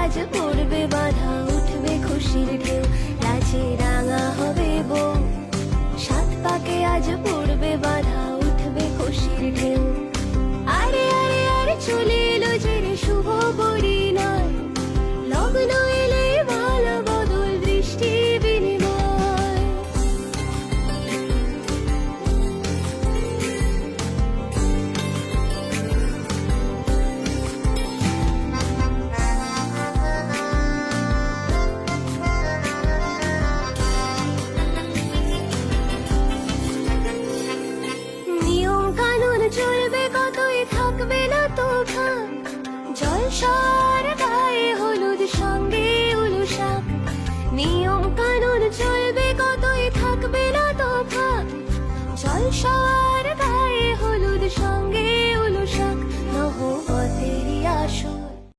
আজ পড়বে বাধা, উঠবে খুশির ঢেউ, লাজে রাঙা হবে বউ। সাত পাকে আজ পড়বে বাধা, উঠবে খুশির ঢেউ। আরে আরে আরে চলে এলো যে রে শুভ পরিণয়, লগ্ন এলে ভালো বদল দৃষ্টি বিনিময়। নিয়ম কানুন চলবে কতই, থাকবে না তো ফাঁক, জলসার গায়ে হলুদ সঙ্গে উলুশাক। নিয়ম কানুন চলবে কতই, থাকবে না তো ফাঁক, জলসার গায়ে হলুদ সঙ্গে উলুশাক। নহ